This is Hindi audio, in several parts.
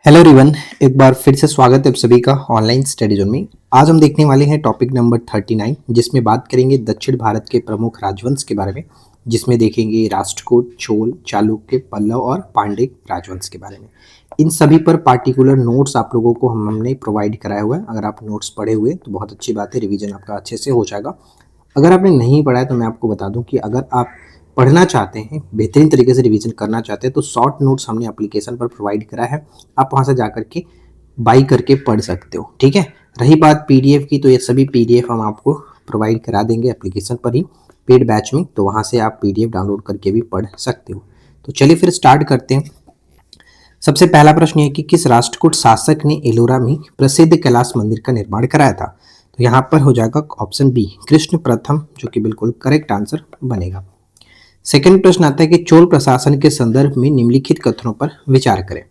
हेलो एवरीवन, एक बार फिर से स्वागत है आप सभी का ऑनलाइन स्टडी जोन में। आज हम देखने वाले हैं टॉपिक नंबर 39, जिसमें बात करेंगे दक्षिण भारत के प्रमुख राजवंश के बारे में, जिसमें देखेंगे राष्ट्रकूट, चोल, चालुक्य, पल्लव और पांड्य राजवंश के बारे में। इन सभी पर पार्टिकुलर नोट्स आप लोगों को हमने प्रोवाइड कराया हुआ है। अगर आप नोट्स पढ़े हुए तो बहुत अच्छी बात है, रिविजन आपका अच्छे से हो जाएगा। अगर आपने नहीं पढ़ा है तो मैं आपको बता दूं कि अगर आप पढ़ना चाहते हैं, बेहतरीन तरीके से रिवीजन करना चाहते हैं, तो शॉर्ट नोट्स हमने एप्लीकेशन पर प्रोवाइड करा है। आप वहां से जाकर के बाई करके पढ़ सकते हो। ठीक है। रही बात पीडीएफ की, तो ये सभी पीडीएफ हम आपको प्रोवाइड करा देंगे एप्लीकेशन पर ही, पेड बैच में। तो वहां से आप पीडीएफ डाउनलोड करके भी पढ़ सकते हो। तो चलिए फिर स्टार्ट करते हैं। सबसे पहला प्रश्न ये कि किस राष्ट्रकूट शासक ने एलोरा में प्रसिद्ध कैलाश मंदिर का निर्माण कराया था? तो यहाँ पर हो जाएगा ऑप्शन बी, कृष्ण प्रथम, जो कि बिल्कुल करेक्ट आंसर बनेगा। सेकंड प्रश्न आता है कि चोल प्रशासन के संदर्भ में निम्नलिखित कथनों पर विचार करें।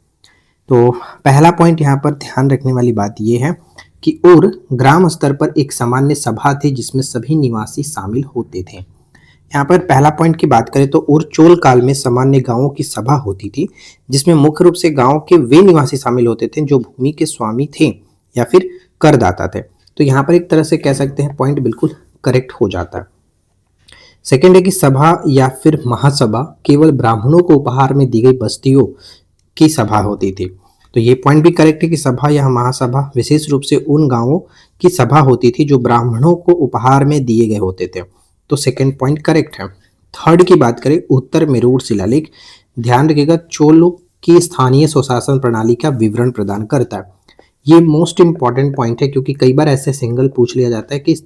तो पहला पॉइंट यहाँ पर ध्यान रखने वाली बात यह है कि और ग्राम स्तर पर एक सामान्य सभा थी जिसमें सभी निवासी शामिल होते थे। यहाँ पर पहला पॉइंट की बात करें तो और चोल काल में सामान्य गांवों की सभा होती थी, जिसमें मुख्य रूप से गांव के वे निवासी शामिल होते थे जो भूमि के स्वामी थे या फिर करदाता थे। तो यहाँ पर एक तरह से कह सकते हैं पॉइंट बिल्कुल करेक्ट हो जाता है। सेकेंड है कि सभा या फिर महासभा केवल ब्राह्मणों को उपहार में दी गई बस्तियों की सभा होती थी। तो ये पॉइंट भी करेक्ट है कि सभा या महासभा विशेष रूप से उन गांवों की सभा होती थी जो ब्राह्मणों को उपहार में दिए गए होते थे। तो सेकेंड पॉइंट करेक्ट है। थर्ड की बात करें, उत्तर मेरूर शिलालेख, ध्यान रखिएगा, चोलों की स्थानीय स्वशासन प्रणाली का विवरण प्रदान करता है। ये मोस्ट इंपॉर्टेंट पॉइंट है क्योंकि कई बार ऐसे सिंगल पूछ लिया जाता है कि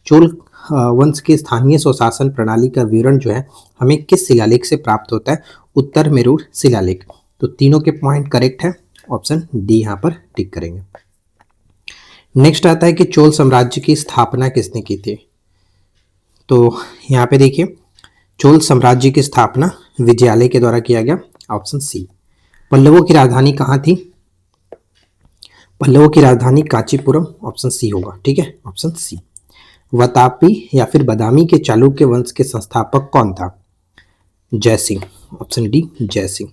चोल वंश के स्थानीय स्वशासन प्रणाली का विवरण जो है हमें किस शिलालेख से प्राप्त होता है? उत्तर मेरूर शिलालेख। तो तीनों के पॉइंट करेक्ट है, ऑप्शन डी यहाँ पर टिक करेंगे। नेक्स्ट आता है कि चोल साम्राज्य की स्थापना किसने की थी? तो यहाँ पे देखिए, चोल साम्राज्य की स्थापना विजयालय के द्वारा किया गया, ऑप्शन सी। पल्लवों की राजधानी कहाँ थी? पल्लवों की राजधानी कांचीपुरम, ऑप्शन सी होगा। ठीक है, ऑप्शन सी। वतापी या फिर बदामी के चालुक्य वंश के संस्थापक कौन था? Jaisingh, option D Jaisingh.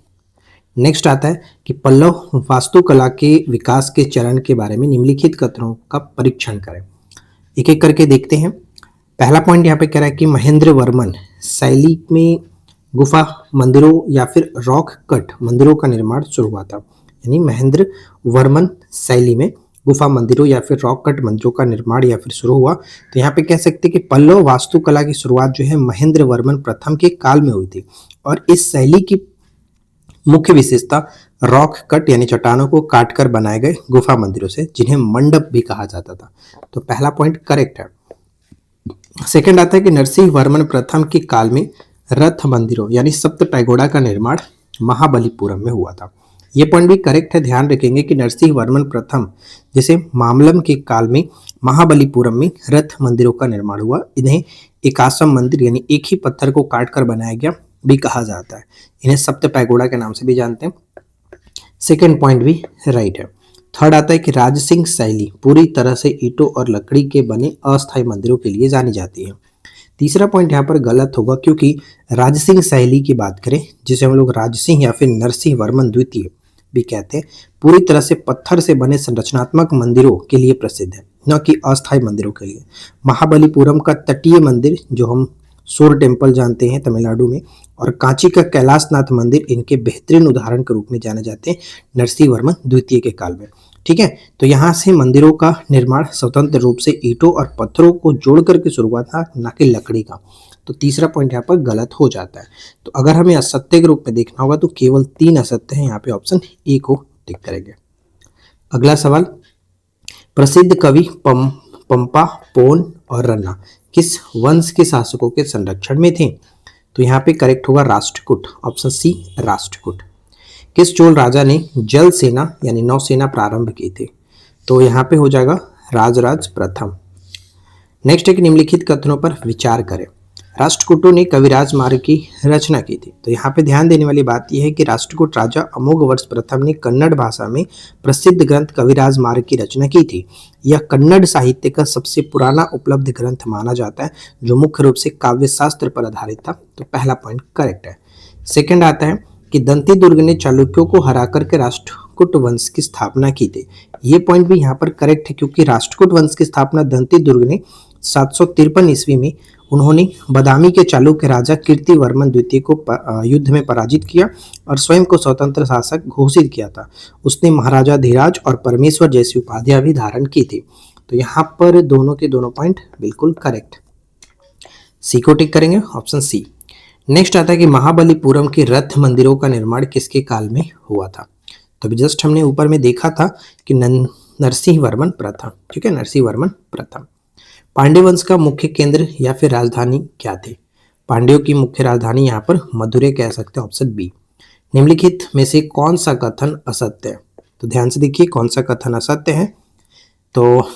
Next आता है कि पल्लव वास्तुकला के विकास के चरण के बारे में निम्नलिखित कथनों का परीक्षण करें। एक एक करके देखते हैं। पहला पॉइंट यहाँ पे कह रहा है कि महेंद्र वर्मन शैली में गुफा मंदिरों या फिर रॉक कट मंदिरों का निर्माण शुरू हुआ था। यानी महेंद्र वर्मन शैली में गुफा मंदिरों या फिर रॉक कट मंदिरों का निर्माण या फिर शुरू हुआ। तो यहाँ पे कह सकते हैं कि पल्लव वास्तुकला की शुरुआत जो है महेंद्र वर्मन प्रथम के काल में हुई थी, और इस शैली की मुख्य विशेषता रॉक कट यानी चट्टानों को काटकर बनाए गए गुफा मंदिरों से, जिन्हें मंडप भी कहा जाता था। तो पहला पॉइंट करेक्ट है। सेकंड आता है कि नरसिंह वर्मन प्रथम के काल में रथ मंदिरों यानी सप्त पैगोडा का निर्माण महाबलीपुरम में हुआ था। ये पॉइंट भी करेक्ट है। ध्यान रखेंगे कि नरसिंह वर्मन प्रथम जैसे मामलम के काल में महाबलीपुरम में रथ मंदिरों का निर्माण हुआ। इन्हें एकासम मंदिर यानी एक ही पत्थर को काटकर बनाया गया भी कहा जाता है। इन्हें सप्त पैगोडा के नाम से भी जानते हैं। सेकेंड पॉइंट भी राइट है। थर्ड आता है कि राजसिंह शैली पूरी तरह से ईंटों और लकड़ी के बने अस्थायी मंदिरों के लिए जानी जाती है। तीसरा पॉइंट यहाँ पर गलत होगा क्योंकि राजसिंह शैली की बात करें, जिसे हम लोग राजसिंह या फिर नरसिंह वर्मन द्वितीय भी कहते हैं, पूरी तरह से पत्थर से बने संरचनात्मक मंदिरों के लिए प्रसिद्ध है, न कि अस्थायी मंदिरों के लिए। महाबलीपुरम का तटीय मंदिर जो हम सोर टेम्पल जानते हैं तमिलनाडु में, और कांची का कैलाशनाथ मंदिर इनके बेहतरीन उदाहरण के रूप में जाने जाते हैं नरसिंह वर्मन द्वितीय के काल में। ठीक है, तो यहाँ से मंदिरों का निर्माण स्वतंत्र रूप से ईंटों और पत्थरों को जोड़ करके शुरू हुआ था, न कि लकड़ी का। तो तीसरा पॉइंट यहाँ पर गलत हो जाता है। तो अगर हमें असत्य के रूप में देखना होगा तो केवल 3 असत्य हैं, यहाँ पे ऑप्शन ए को टिक करेंगे। अगला सवाल, प्रसिद्ध कवि पंपा, पोन और रन्ना किस वंश के शासकों के संरक्षण में थे? तो यहाँ पे करेक्ट होगा राष्ट्रकूट, ऑप्शन सी राष्ट्रकूट। किस चोल राजा ने जल सेना यानी नौसेना प्रारंभ की थी? तो यहाँ पे हो जाएगा राजराज प्रथम। नेक्स्ट है कि निम्नलिखित कथनों पर विचार करें। राष्ट्रकूटों ने कविराज मार्ग की रचना की थी। तो यहाँ पे ध्यान देने वाली बात यह है कि राष्ट्रकूट राजा अमोघ वर्ष प्रथम ने कन्नड़ भाषा में प्रसिद्ध ग्रंथ कविराज मार्ग की रचना की थी। यह कन्नड़ साहित्य का सबसे पुराना उपलब्ध ग्रंथ माना जाता है, जो मुख्य रूप से काव्य शास्त्र पर आधारित था। तो पहला पॉइंट करेक्ट है। सेकंड आता है कि दंती दुर्ग ने चालुक्यों को हरा करके राष्ट्रकूट वंश की स्थापना की थी। ये पॉइंट भी यहाँ पर करेक्ट है क्योंकि राष्ट्रकूट वंश की स्थापना दंती दुर्ग ने 753 ईस्वी में उन्होंने बदामी के चालुक्य राजा कीर्तिवर्मन द्वितीय को युद्ध में पराजित किया और स्वयं को स्वतंत्र शासक घोषित किया था। उसने महाराजा धीराज और परमेश्वर जैसी उपाधियां भी धारण की थी। तो यहाँ पर दोनों के दोनों पॉइंट बिल्कुल करेक्ट। सी को टिक करेंगे, ऑप्शन सी। नेक्स्ट आता है कि महाबलीपुरम के रथ मंदिरों का निर्माण किसके काल में हुआ था। तो अभी जस्ट हमने ऊपर में देखा था कि नरसिंह वर्मन प्रथम, ठीक है, नरसिंह वर्मन प्रथम। पांड्य वंश का मुख्य केंद्र या फिर राजधानी क्या थी। पांड्यों की मुख्य राजधानी यहाँ पर मदुरै कह सकते हैं, ऑप्शन बी। निम्नलिखित में से कौन सा कथन असत्य है। तो ध्यान से देखिए कौन सा कथन असत्य है। तो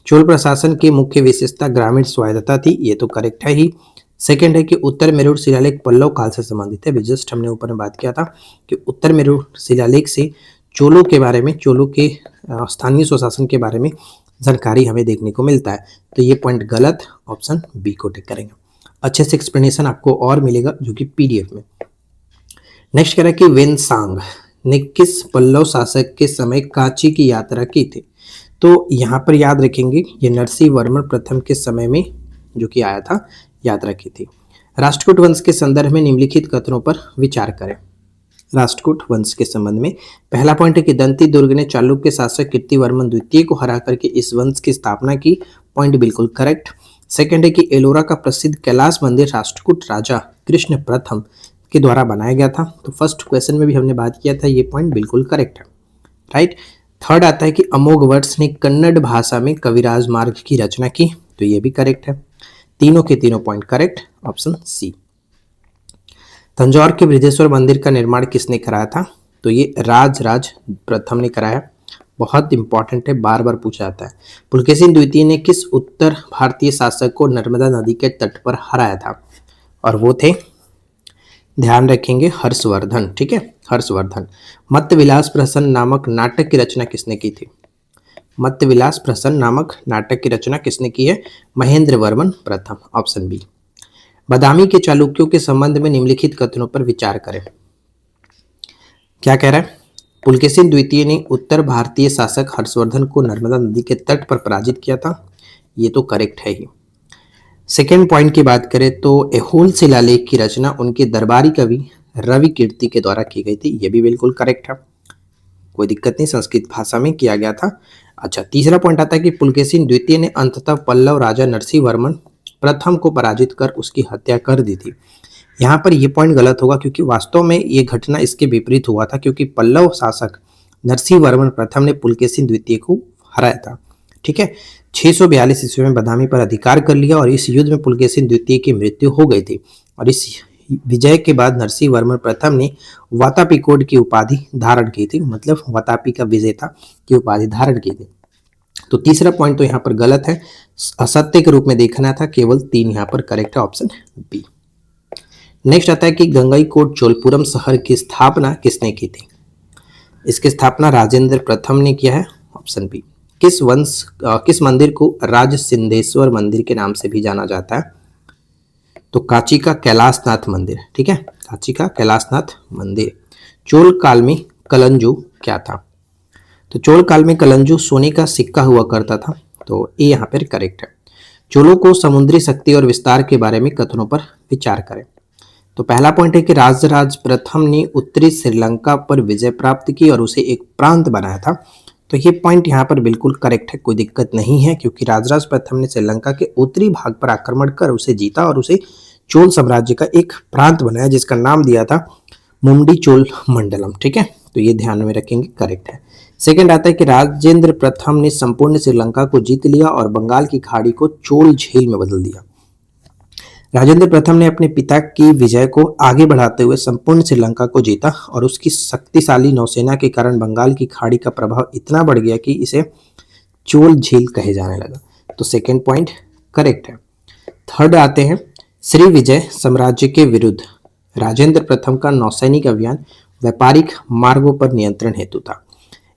चोल प्रशासन की मुख्य विशेषता ग्रामीण स्वायत्तता थी, ये तो करेक्ट है ही। सेकंड है कि उत्तर मेरुड़ शिलालेख पल्लव काल से संबंधित है। जस्ट हमने ऊपर में बात किया था कि उत्तर मेरुड़ शिलालेख से चोलों के बारे में, चोलों के स्थानीय स्वशासन के बारे में जानकारी हमें देखने को मिलता है। तो ये पॉइंट गलत, ऑप्शन बी को टिक करेंगे। अच्छे से एक्सप्लेनेशन आपको और मिलेगा जो कि पीडीएफ में। नेक्स्ट कह रहा है कि वेनसांग ने किस पल्लव शासक के समय कांची की यात्रा की थी। तो यहाँ पर याद रखेंगे ये नरसिंह वर्मन प्रथम के समय में जो कि आया था, यात्रा की थी। राष्ट्रकूट वंश के संदर्भ में निम्नलिखित कथनों पर विचार करें। राष्ट्रकूट वंश के संबंध में पहला पॉइंट है कि दंती दुर्ग ने चालुक्य शासक कीर्तिवर्मन द्वितीय को हरा करके इस वंश की स्थापना की, पॉइंट बिल्कुल करेक्ट। सेकंड है कि एलोरा का प्रसिद्ध कैलाश मंदिर राष्ट्रकूट राजा कृष्ण प्रथम के द्वारा बनाया गया था। तो फर्स्ट क्वेश्चन में भी हमने बात किया था, ये पॉइंट बिल्कुल करेक्ट है, राइट। थर्ड आता है कि अमोघवर्ष ने कन्नड़ भाषा में कविराज मार्ग की रचना की, तो ये भी करेक्ट है। तीनों के तीनों point correct, option C. Tanjore के बृहदेश्वर मंदिर का निर्माण किसने कराया था। तो ये राज प्रथम ने कराया, बहुत इंपॉर्टेंट है, बार बार पूछा जाता है। पुलकेशिन द्वितीय ने किस उत्तर भारतीय शासक को नर्मदा नदी के तट पर हराया था। और वो थे, ध्यान रखेंगे, हर्षवर्धन, ठीक है, हर्षवर्धन। मत्तविलास प्रसन्न नामक नाटक की रचना किसने की थी। मत्तविलास प्रसन्न नामक नाटक की रचना किसने की है, महेंद्र वर्मन प्रथम, ऑप्शन बी। बदामी के चालुक्यों के संबंध में निम्नलिखित कथनों पर विचार करें। क्या कह रहा है, पुलकेशिन द्वितीय ने उत्तर भारतीय शासक हर्षवर्धन को नर्मदा नदी के तट पर पराजित किया था, ये तो करेक्ट है ही। सेकेंड पॉइंट की बात करें तो ऐहोल शिलालेख की रचना उनके दरबारी कवि रवि कीर्ति के द्वारा की गई थी, ये भी बिल्कुल करेक्ट है, कोई दिक्कत नहीं, संस्कृत भाषा में किया गया था। अच्छा, तीसरा पॉइंट आता है कि पुलकेशिन द्वितीय ने अंततः पल्लव राजा नरसिंह वर्मन प्रथम को पराजित कर उसकी हत्या कर दी थी। यहाँ पर यह पॉइंट गलत होगा क्योंकि वास्तव में ये घटना इसके विपरीत हुआ था, क्योंकि पल्लव शासक नरसिंह वर्मन प्रथम ने पुलकेशिन द्वितीय को हराया था, ठीक है। 642 ईस्वी में बदामी पर अधिकार कर लिया और इस युद्ध में पुलकेशिन द्वितीय की मृत्यु हो गई थी। और इस विजय के बाद नरसिंह वर्मन प्रथम ने वातापीकोड की उपाधि धारण की थी, मतलब वातापी का विजेता की उपाधि धारण की थी। तो तीसरा पॉइंट तो यहाँ पर गलत है, असत्य के रूप में देखना था, केवल 3 यहाँ पर करेक्ट है, ऑप्शन बी। नेक्स्ट आता है कि गंगईकोट चोलपुरम शहर की स्थापना किसने की थी। इसकी स्थापना राजेंद्र प्रथम ने किया है, ऑप्शन बी। किस मंदिर को राज सिंधेश्वर मंदिर के नाम से भी जाना जाता है। तो कांची का कैलाशनाथ मंदिर, ठीक है, कांची का कैलाशनाथ मंदिर। चोल काल में कलंजू क्या था। तो चोल काल में कलंजू सोने का सिक्का हुआ करता था, तो ये यहाँ पर करेक्ट है। चोलों को समुद्री शक्ति और विस्तार के बारे में कथनों पर विचार करें। तो पहला पॉइंट है कि राजराज प्रथम ने उत्तरी श्रीलंका पर विजय प्राप्त की और उसे एक प्रांत बनाया था। तो ये पॉइंट यहाँ पर बिल्कुल करेक्ट है, कोई दिक्कत नहीं है, क्योंकि राजराज प्रथम ने श्रीलंका के उत्तरी भाग पर आक्रमण कर उसे जीता और उसे चोल साम्राज्य का एक प्रांत बनाया जिसका नाम दिया था मुंडी चोल मंडलम, ठीक है। तो ये ध्यान में रखेंगे, करेक्ट है। सेकंड आता है कि राजेंद्र प्रथम ने संपूर्ण श्रीलंका को जीत लिया और बंगाल की खाड़ी को चोल झील में बदल दिया। राजेंद्र प्रथम ने अपने पिता की विजय को आगे बढ़ाते हुए संपूर्ण श्रीलंका को जीता और उसकी शक्तिशाली नौसेना के कारण बंगाल की खाड़ी का प्रभाव इतना बढ़ गया कि इसे चोल झील कहे जाने लगा। तो सेकंड पॉइंट करेक्ट है। थर्ड आते हैं, श्री विजय साम्राज्य के विरुद्ध राजेंद्र प्रथम का नौसैनिक अभियान व्यापारिक मार्गों पर नियंत्रण हेतु था।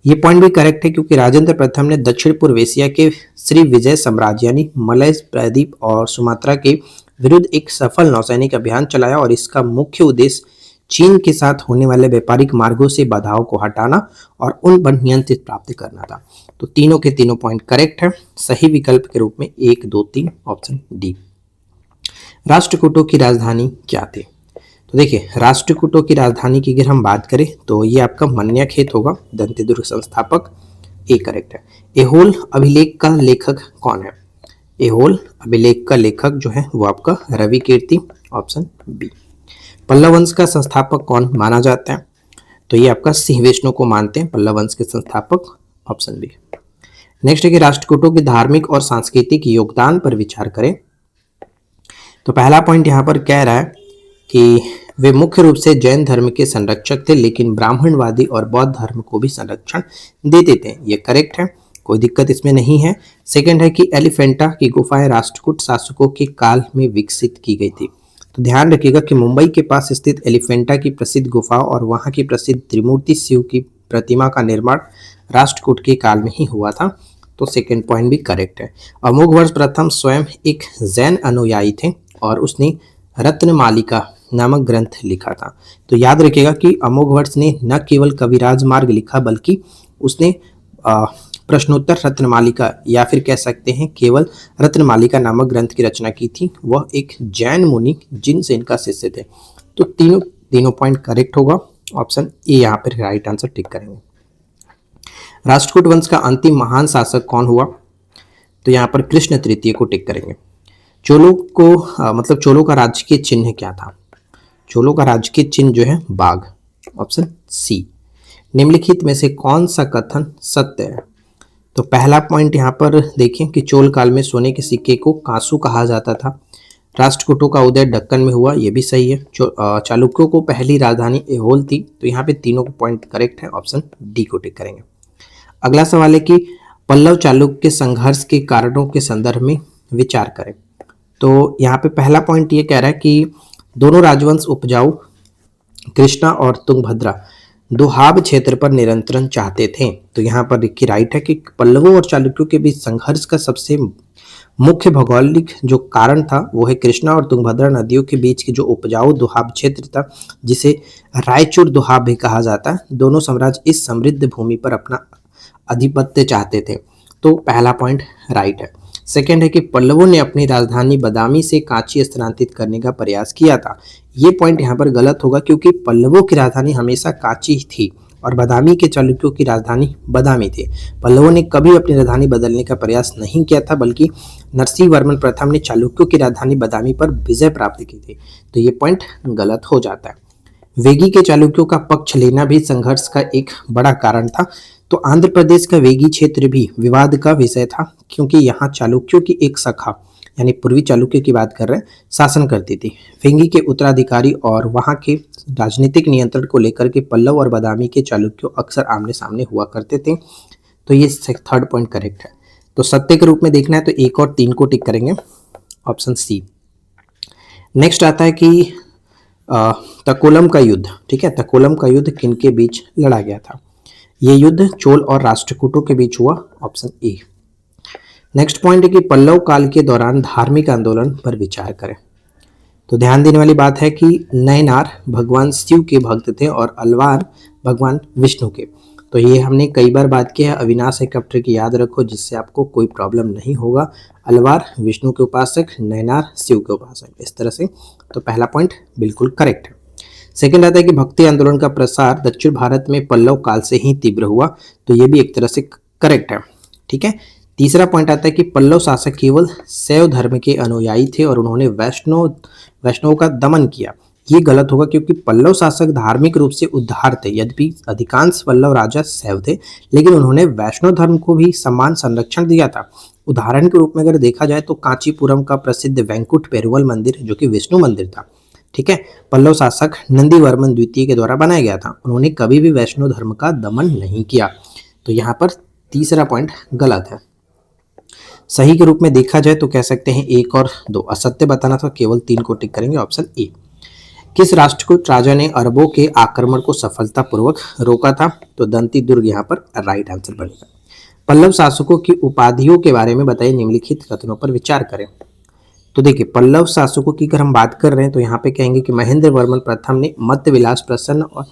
ये पॉइंट भी करेक्ट है क्योंकि राजेंद्र प्रथम ने दक्षिण पूर्व एशिया के श्री विजय साम्राज्य यानी मलय प्रायद्वीप और सुमात्रा के विरुद्ध एक सफल नौसैनिक अभियान चलाया और इसका मुख्य उद्देश्य चीन के साथ होने वाले व्यापारिक मार्गों से बाधाओं को हटाना और उन पर नियंत्रित प्राप्त करना था। तो तीनों के तीनों पॉइंट करेक्ट है। सही विकल्प के रूप में 1, 2, 3 ऑप्शन डी। राष्ट्रकूटों की राजधानी क्या थी? तो देखिए, राष्ट्रकूटों की राजधानी की अगर हम बात करें तो ये आपका मन्याखेत होगा। दंतेदुर्ग संस्थापक ए करेक्ट है। एहोल अभिलेख का लेखक कौन है? एहोल अभिलेख का लेखक जो है वो आपका रवि कीर्ति, ऑप्शन बी। पल्लव वंश का संस्थापक कौन माना जाता है? तो ये आपका सिंह विष्णु को मानते हैं पल्लव वंश के संस्थापक, ऑप्शन बी। नेक्स्ट है कि राष्ट्रकूटों के धार्मिक और सांस्कृतिक योगदान पर विचार करें। तो पहला पॉइंट यहाँ पर कह रहा है कि वे मुख्य रूप से जैन धर्म के संरक्षक थे, लेकिन ब्राह्मणवादी और बौद्ध धर्म को भी संरक्षण देते थे। ये करेक्ट है, कोई दिक्कत इसमें नहीं है। सेकंड है कि एलिफेंटा की गुफाएं राष्ट्रकूट शासकों के काल में विकसित की गई थी। तो ध्यान रखिएगा कि मुंबई के पास स्थित एलिफेंटा की प्रसिद्ध गुफा और वहां की प्रसिद्ध त्रिमूर्ति शिव की प्रतिमा का निर्माण राष्ट्रकूट के काल में ही हुआ था। तो सेकंड पॉइंट भी करेक्ट है। अमोघवर्ष प्रथम स्वयं एक जैन अनुयायी थे और उसने रत्नमालिका नामक ग्रंथ लिखा था। तो याद रखिएगा कि अमोघवर्ष ने न केवल कविराज मार्ग लिखा बल्कि उसने प्रश्नोत्तर रत्नमालिका या फिर कह सकते हैं केवल रत्नमालिका नामक ग्रंथ की रचना की थी। वह एक जैन मुनि जिनसे इनका शिष्य थे। तो तीनों पॉइंट करेक्ट होगा। ऑप्शन ए यहाँ पर राइट आंसर टिक करेंगे। राष्ट्रकूट वंश का अंतिम महान शासक कौन हुआ? तो यहाँ पर कृष्ण तृतीय को टिक करेंगे। चोलों को चोलों का राजकीय चिन्ह क्या था? चोलों का राजकीय चिन्ह जो है बाघ, ऑप्शन सी। निम्नलिखित में से कौन सा कथन सत्य है? तो पहला पॉइंट यहाँ पर देखें कि चोल काल में सोने के सिक्के को कांसू कहा जाता था। राष्ट्रकूटों का उदय दक्कन में हुआ, ये भी सही है। चालुक्यों को पहली राजधानी एहोल थी। तो यहाँ पे तीनों पॉइंट करेक्ट है, ऑप्शन डी को टिक करेंगे। अगला सवाल है कि पल्लव चालुक्य के संघर्ष के कारणों के संदर्भ में विचार करें। तो यहाँ पे पहला पॉइंट ये कह रहा है कि दोनों राजवंश उपजाऊ कृष्णा और तुंगभद्रा दोहाब क्षेत्र पर नियंत्रण चाहते थे। तो यहाँ पर देखिए राइट है कि पल्लवों और चालुक्यों के बीच संघर्ष का सबसे मुख्य भौगोलिक जो कारण था वो है कृष्णा और तुंगभद्रा नदियों के बीच की जो उपजाऊ दोहाब क्षेत्र था, जिसे रायचूर दोहाब भी कहा जाता है। दोनों साम्राज्य इस समृद्ध भूमि पर अपना आधिपत्य चाहते थे। तो पहला पॉइंट राइट है। सेकंड है कि पल्लवों ने अपनी राजधानी बदामी से कांची स्थानांतरित करने का प्रयास किया था। ये पॉइंट यहाँ पर गलत होगा क्योंकि पल्लवों की राजधानी हमेशा कांची थी और बदामी के चालुक्यों की राजधानी बदामी थी। पल्लवों ने कभी अपनी राजधानी बदलने का प्रयास नहीं किया था, बल्कि नरसिंह वर्मन प्रथम ने चालुक्यों की राजधानी बदामी पर विजय प्राप्त की थी। तो ये पॉइंट गलत हो जाता है। वेगी के चालुक्यों का पक्ष लेना भी संघर्ष का एक बड़ा कारण था। तो आंध्र प्रदेश का वेगी क्षेत्र भी विवाद का विषय था, क्योंकि यहाँ चालुक्यों की एक शाखा यानी पूर्वी चालुक्य की बात कर रहे हैं शासन करती थी। वेंगी के उत्तराधिकारी और वहाँ के राजनीतिक नियंत्रण को लेकर के पल्लव और बदामी के चालुक्यों अक्सर आमने सामने हुआ करते थे। तो ये थर्ड पॉइंट करेक्ट है। तो सत्य के रूप में देखना है तो 1 और 3 को टिक करेंगे, ऑप्शन सी। नेक्स्ट आता है कि तकोलम का युद्ध। ठीक है, तकोलम का युद्ध किनके बीच लड़ा गया था? ये युद्ध चोल और राष्ट्रकूटों के बीच हुआ, ऑप्शन ए। नेक्स्ट पॉइंट है कि पल्लव काल के दौरान धार्मिक आंदोलन पर विचार करें। तो ध्यान देने वाली बात है कि नयनार भगवान शिव के भक्त थे और अलवार भगवान विष्णु के। तो ये हमने कई बार बात की है, अविनाश हेक्टोप्टर की याद रखो जिससे आपको कोई प्रॉब्लम नहीं होगा। अलवार विष्णु के उपासक, नयनार शिव के उपासक, इस तरह से। तो पहला पॉइंट बिल्कुल करेक्ट है। सेकंड आता है कि भक्ति आंदोलन का प्रसार दक्षिण भारत में पल्लव काल से ही तीव्र हुआ। तो ये भी एक तरह से करेक्ट है। ठीक है, तीसरा पॉइंट आता है कि पल्लव शासक केवल शैव धर्म के अनुयायी थे और उन्होंने वैष्णव का दमन किया। ये गलत होगा क्योंकि पल्लव शासक धार्मिक रूप से उद्धार थे। यद्यपि अधिकांश पल्लव राजा शैव थे, लेकिन उन्होंने वैष्णव धर्म को भी समान संरक्षण दिया था। उदाहरण के रूप में अगर देखा जाए तो कांचीपुरम का प्रसिद्ध वेंकुट पेरुवल मंदिर जो कि विष्णु मंदिर था, ठीक है, पल्लव शासक नंदीवर्मन द्वितीय के द्वारा बनाया गया था। उन्होंने कभी भी वैष्णव धर्म का दमन नहीं किया। तो यहाँ पर तीसरा पॉइंट गलत है। सही के रूप में देखा जाए तो कह सकते हैं 1 और 2। असत्य बताना था, केवल 3 को टिक करेंगे, ऑप्शन ए। किस राष्ट्रकूट राजा ने अरबों के आक्रमण को सफलतापूर्वक रोका था? तो दंती दुर्ग यहाँ पर राइट आंसर बनेगा। पल्लव शासकों की उपाधियों के बारे में बताइए, निम्नलिखित कथनों पर विचार करें। तो देखिए पल्लव शासकों की अगर हम बात कर रहे हैं तो यहाँ पे कहेंगे कि महेंद्र वर्मन प्रथम ने मध्य विलास प्रसन्न और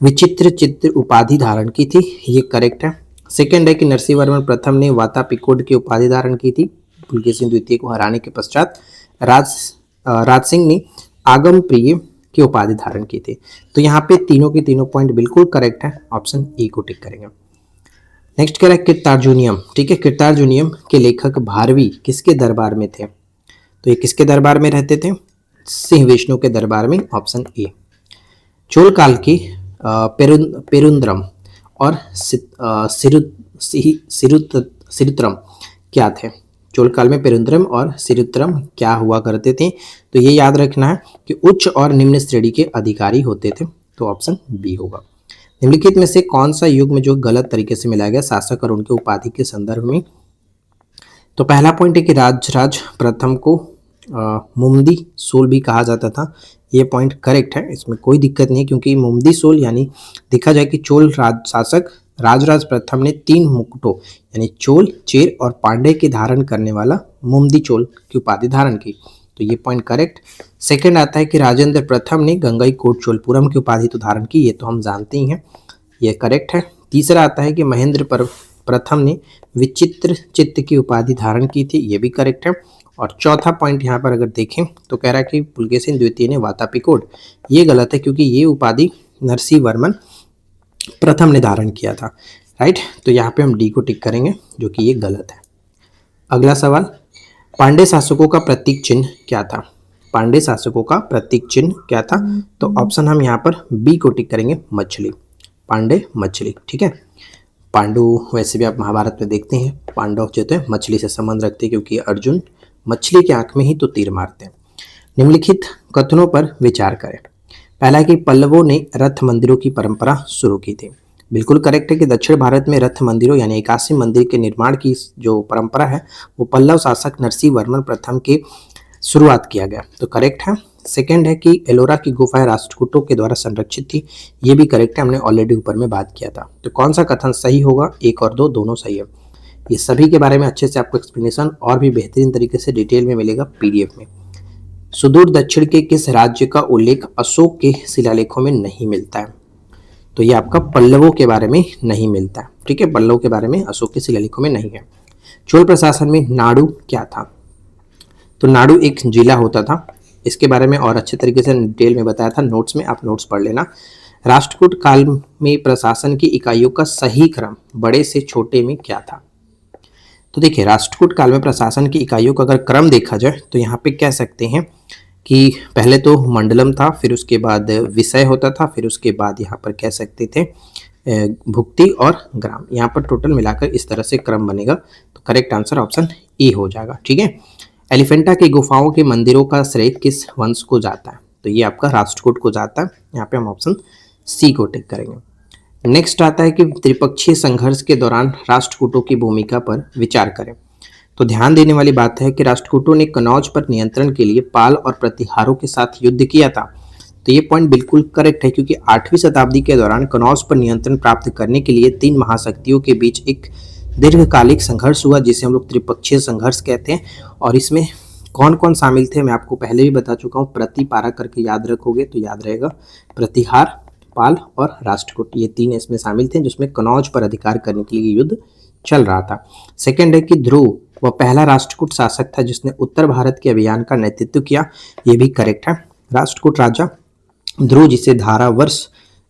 विचित्र चित्र उपाधि धारण की थी, ये करेक्ट है। सेकंड है कि नरसिंह वर्मन प्रथम ने वातापिकोड की उपाधि धारण की थी पुलकेशिन द्वितीय को हराने के पश्चात। राज सिंह ने आगम प्रिय की उपाधि धारण की थी। तो यहाँ पे तीनों के तीनों पॉइंट बिल्कुल करेक्ट है, ऑप्शन ए को टिक करेंगे। नेक्स्ट कह रहा है कृतार्जुनियम, ठीक है, कृतार्जुनियम के लेखक भारवी किसके दरबार में थे? तो ये किसके दरबार में रहते थे? सिंह विष्णु के दरबार में, ऑप्शन ए। चोल काल की पेरुंद्रम और सिरुत्रम क्या थे? चोल काल में पेरुंद्रम और सिरुत्रम क्या हुआ करते थे? तो ये याद रखना है कि उच्च और निम्न श्रेणी के अधिकारी होते थे, तो ऑप्शन बी होगा। निम्नलिखित में से कौन सा युग में जो गलत तरीके से मिलाया गया शासक और उनके उपाधि के संदर्भ में? तो पहला पॉइंट है कि राजराज प्रथम को मुमदी सोल भी कहा जाता था, ये पॉइंट करेक्ट है, इसमें कोई दिक्कत नहीं है, क्योंकि मुमदी सोल यानी देखा जाए कि चोल शासक राजराज प्रथम ने 3 मुकुटों यानी चोल, चेर और पांडे के धारण करने वाला मुमदी चोल की उपाधि धारण की, तो ये पॉइंट करेक्ट। सेकंड आता है कि राजेंद्र प्रथम ने गंगई कोट चोलपुरम की उपाधि तो धारण की, ये तो हम जानते ही हैं, ये करेक्ट है। तीसरा आता है कि महेंद्र प्रथम ने विचित्र चित्त की उपाधि धारण की थी, ये भी करेक्ट है। और चौथा पॉइंट यहाँ पर अगर देखें तो कह रहा है कि पुलकेशिन द्वितीय ने वातापिकोड, ये गलत है क्योंकि ये उपाधि नरसिंह वर्मन प्रथम ने धारण किया था, राइट। तो यहाँ पे हम डी को टिक करेंगे जो कि ये गलत है। अगला सवाल, पांडे शासकों का प्रतीक चिन्ह क्या था? पांडे शासकों का प्रतीक चिन्ह क्या था? तो ऑप्शन हम यहाँ पर बी को टिक करेंगे, मछली, पांडे मछली, ठीक है। पांडु वैसे भी आप महाभारत में देखते हैं पांडव जो थे मछली से संबंध रखते हैं, क्योंकि अर्जुन मछली की आंख में ही तो तीर मारते हैं। निम्नलिखित कथनों पर विचार करें। पहला है कि पल्लवों ने रथ मंदिरों की परंपरा शुरू की थी, बिल्कुल करेक्ट है कि दक्षिण भारत में रथ मंदिरों यानी 81 मंदिर के निर्माण की जो परंपरा है वो पल्लव शासक नरसिंह वर्मन प्रथम के शुरुआत किया गया, तो करेक्ट है। सेकंड है कि एलोरा की गुफाएं राष्ट्रकूटों के द्वारा संरक्षित थी, ये भी करेक्ट है, हमने ऑलरेडी ऊपर में बात किया था। तो कौन सा कथन सही होगा? 1 और 2 दोनों सही है। ये सभी के बारे में अच्छे से आपको एक्सप्लेनेशन और भी बेहतरीन तरीके से डिटेल में मिलेगा पीडीएफ में। सुदूर दक्षिण के किस राज्य का उल्लेख अशोक के शिलालेखों में नहीं मिलता है? तो ये आपका पल्लवों के बारे में नहीं मिलता है, ठीक है, पल्लवों के बारे में अशोक के शिलालेखों में नहीं है। चोल प्रशासन में नाडु क्या था? तो नाडु एक जिला होता था, इसके बारे में और अच्छे तरीके से डिटेल में बताया था नोट्स में, आप नोट्स पढ़ लेना। राष्ट्रकूट काल में प्रशासन की इकाइयों का सही क्रम बड़े से छोटे में क्या था? तो देखिए राष्ट्रकूट काल में प्रशासन की इकाइयों का अगर क्रम देखा जाए तो यहाँ पे कह सकते हैं कि पहले तो मंडलम था, फिर उसके बाद विषय होता था, फिर उसके बाद यहाँ पर कह सकते थे भुक्ति और ग्राम, यहाँ पर टोटल मिलाकर इस तरह से क्रम बनेगा, तो करेक्ट आंसर ऑप्शन ए हो जाएगा, ठीक है। एलिफेंटा की गुफाओं के मंदिरों का श्रेय किस वंश को जाता है? तो ये आपका राष्ट्रकूट को जाता है, यहाँ पे हम ऑप्शन सी को टिक करेंगे। नेक्स्ट आता है कि त्रिपक्षीय संघर्ष के दौरान राष्ट्रकूटों की भूमिका पर विचार करें। तो ध्यान देने वाली बात है कि राष्ट्रकूटों ने कनौज पर नियंत्रण के लिए पाल और प्रतिहारों के साथ युद्ध किया था, तो ये पॉइंट बिल्कुल करेक्ट है, क्योंकि 8वीं शताब्दी के दौरान कनौज पर नियंत्रण प्राप्त करने के लिए 3 महाशक्तियों के बीच एक दीर्घकालिक संघर्ष हुआ, जिसे हम लोग त्रिपक्षीय संघर्ष कहते हैं। और इसमें कौन कौन शामिल थे मैं आपको पहले भी बता चुका हूँ, प्रतिपारा करके याद रखोगे तो याद रहेगा, प्रतिहार, पाल और राष्ट्रकूट, ये 3 इसमें शामिल थे, जिसमें कनौज पर अधिकार करने के लिए युद्ध चल रहा था। सेकंड है कि ध्रुव वह पहला राष्ट्रकूट शासक था जिसने उत्तर भारत के अभियान का नेतृत्व किया, ये भी करेक्ट है। राष्ट्रकूट राजा ध्रुव, जिसे धारावर्ष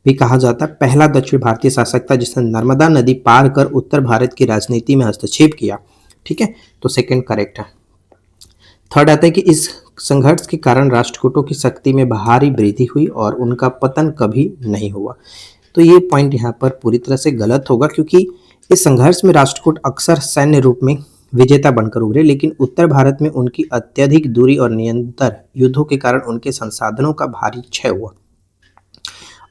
भी कहा जाता है, पहला दक्षिण भारतीय शासक था जिसने नर्मदा नदी पार कर उत्तर भारत की राजनीति में हस्तक्षेप किया, ठीक है, तो सेकंड करेक्ट है। थर्ड आता है कि इस संघर्ष के कारण राष्ट्रकूटों की शक्ति में भारी वृद्धि हुई और उनका पतन कभी नहीं हुआ, तो ये पॉइंट यहाँ पर पूरी तरह से गलत होगा, क्योंकि इस संघर्ष में राष्ट्रकूट अक्सर सैन्य रूप में विजेता बनकर उभरे, लेकिन उत्तर भारत में उनकी अत्यधिक दूरी और निरंतर युद्धों के कारण उनके संसाधनों का भारी क्षय हुआ।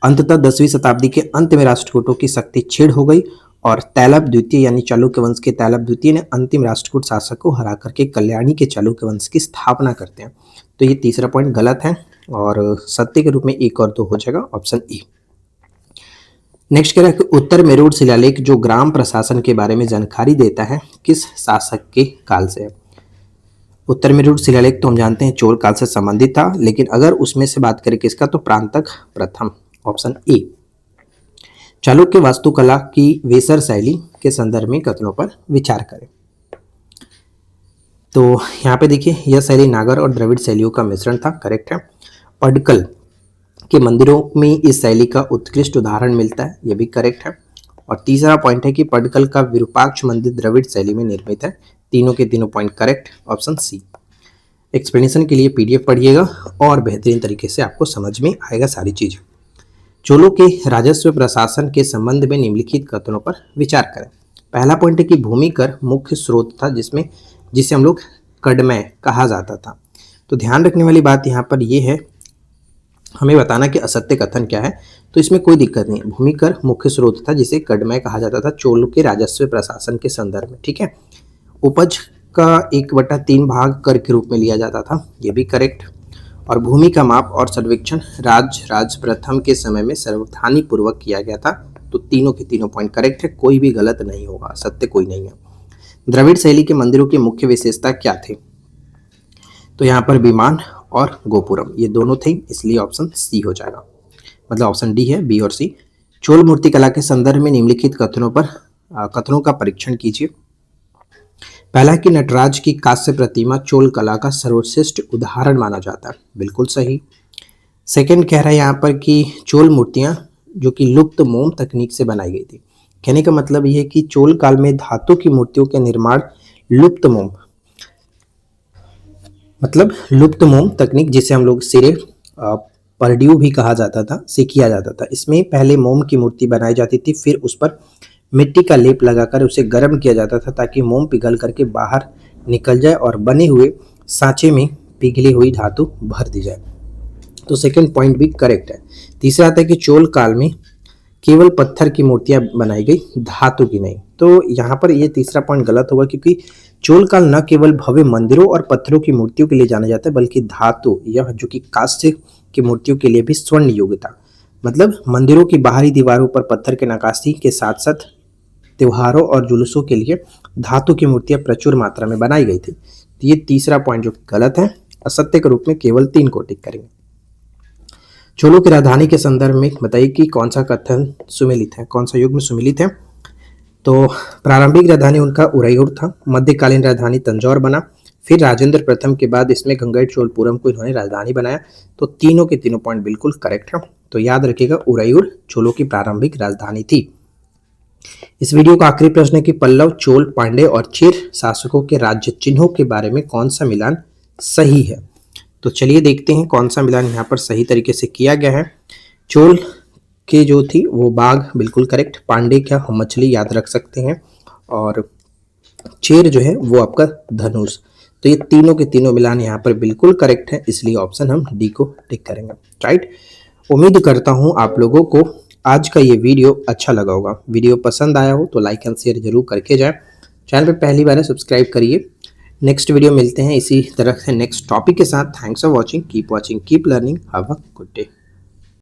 अंततः 10वीं शताब्दी के अंत में राष्ट्रकूटों की शक्ति क्षीण हो गई और तैलब द्वितीय यानी चालुक्य वंश के तैलब द्वितीय ने अंतिम राष्ट्रकूट शासक को हरा करके कल्याणी के चालुक्य वंश की स्थापना करते हैं, तो ये तीसरा पॉइंट गलत है और सत्य के रूप में 1 और 2 हो जाएगा, ऑप्शन ए। नेक्स्ट कह रहा है कि उत्तर मेरूर शिलालेख जो ग्राम प्रशासन के बारे में जानकारी देता है किस शासक के काल से है? उत्तर मेरुड़ शिलालेख तो हम जानते हैं चोल काल से संबंधित था, लेकिन अगर उसमें से बात करें किसका तो प्रांतक प्रथम, ऑप्शन ए। चालुक्य वास्तुकला की वेसर शैली के संदर्भ में कथनों पर विचार करें। तो यहाँ पे देखिए यह शैली नागर और द्रविड़ शैलियों का मिश्रण था, करेक्ट है। पडक्कल के मंदिरों में इस शैली का उत्कृष्ट उदाहरण मिलता है, यह भी करेक्ट है। और तीसरा पॉइंट है कि पडक्कल का विरूपाक्ष मंदिर द्रविड़ शैली में निर्मित है, तीनों के तीनों point correct, option C. Explanation के लिए पीडीएफ पढ़िएगा और बेहतरीन तरीके से आपको समझ में आएगा सारी चीज़ें। चोलों के राजस्व प्रशासन के संबंध में निम्नलिखित कथनों पर विचार करें। पहला पॉइंट है कि भूमि कर मुख्य स्रोत था जिसे हम लोग कड़मय कहा जाता था। तो ध्यान रखने वाली बात यहाँ पर यह है, हमें बताना कि असत्य कथन क्या है। तो इसमें कोई दिक्कत नहीं है, भूमि कर मुख्य स्रोत था जिसे कड़मय कहा जाता था चोलों के राजस्व प्रशासन के संदर्भ में, ठीक है। उपज का 1/3 भाग कर के रूप में लिया जाता था, ये भी करेक्ट। और भूमि का माप और सर्वेक्षण राज प्रथम के समय में सावधानी पूर्वक किया गया था, तो तीनों के तीनों पॉइंट करेक्ट है, कोई भी गलत नहीं होगा, सत्य कोई नहीं है। द्रविड़ शैली के मंदिरों की मुख्य विशेषता क्या थे? तो यहाँ पर विमान और गोपुरम ये दोनों थे, इसलिए ऑप्शन सी हो जाएगा, मतलब ऑप्शन डी है, बी और सी। चोल मूर्तिकला के संदर्भ में निम्नलिखित कथनों का परीक्षण कीजिए। पहला कि नटराज की कांस्य प्रतिमा चोल कला का सर्वश्रेष्ठ उदाहरण माना जाता है, बिल्कुल सही। सेकंड कह रहा है यहाँ पर कि चोल मूर्तियां जो कि लुप्त मोम तकनीक से बनाई गई थी। कहने का मतलब यह है कि चोल काल में धातु की मूर्तियों के निर्माण लुप्त मोम तकनीक, जिसे हम लोग सिरे परड्यू भी कहा जाता था, से किया जाता था। इसमें पहले मोम की मूर्ति बनाई जाती थी, फिर उस पर मिट्टी का लेप लगाकर उसे गर्म किया जाता था ताकि मोम पिघल करके बाहर निकल जाए और बने हुए सांचे में पिघली हुई धातु भर दी जाए। तो सेकंड पॉइंट भी करेक्ट है। तीसरा आता है कि चोल काल में केवल पत्थर की मूर्तियां बनाई गई, धातु की नहीं। तो यहाँ पर ये तीसरा पॉइंट गलत होगा, क्योंकि चोल काल न केवल भव्य मंदिरों और पत्थरों की मूर्तियों के लिए जाना जाता है, बल्कि धातु यह जो कि कांस्य की मूर्तियों के लिए भी स्वर्ण युग था। मतलब मंदिरों की बाहरी दीवारों पर पत्थर के नक्काशी के साथ साथ त्योहारों और जुलूसों के लिए धातु की मूर्तियां प्रचुर मात्रा में बनाई गई थी। तो ये तीसरा पॉइंट जो गलत है, असत्य के रूप में केवल 3 को टिक करेंगे। चोलों की राजधानी के संदर्भ में बताइए कि कौन सा कथन सुमेलित है, कौन सा युग में सुमेलित है। तो प्रारंभिक राजधानी उनका उरैयूर था, मध्यकालीन राजधानी तंजौर बना, फिर राजेंद्र प्रथम के बाद इसमें गंगईर चोलपुरम को इन्होंने राजधानी बनाया। तो तीनों के तीनों पॉइंट बिल्कुल करेक्ट है। तो याद रखिएगा उरैयूर चोलों की प्रारंभिक राजधानी थी। इस वीडियो का आखिरी प्रश्न है कि पल्लव, चोल, पांडे और चेर शासकों के राज्य चिन्हों के बारे में कौन सा मिलान सही है। तो चलिए देखते हैं कौन सा मिलान यहाँ पर सही तरीके से किया गया है। चोल के जो थी वो बाघ, बिल्कुल करेक्ट। पांडे क्या, हम मछली याद रख सकते हैं। और चेर जो है वो आपका धनुष। तो ये तीनों के तीनों मिलान यहाँ पर बिल्कुल करेक्ट है, इसलिए ऑप्शन हम डी को टिक करेंगे, राइट। उम्मीद करता हूँ आप लोगों को आज का ये वीडियो अच्छा लगा होगा। वीडियो पसंद आया हो तो लाइक एंड शेयर जरूर करके जाएं। चैनल पे पहली बार है सब्सक्राइब करिए। नेक्स्ट वीडियो मिलते हैं इसी तरह से नेक्स्ट टॉपिक के साथ। Thanks for watching, keep watching, keep learning, have a good day.